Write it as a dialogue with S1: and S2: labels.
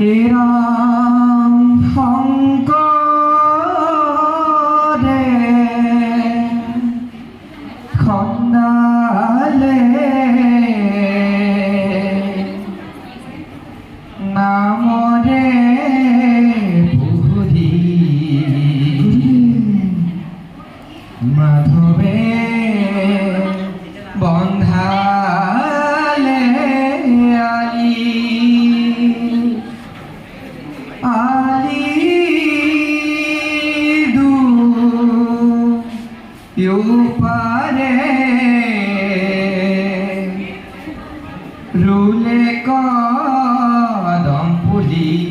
S1: এরাম শঙ্করে খন্দালে নামরে পুরি মাধবে বন্ধালে আলি আলি দু পারে রুলে কদম পুলি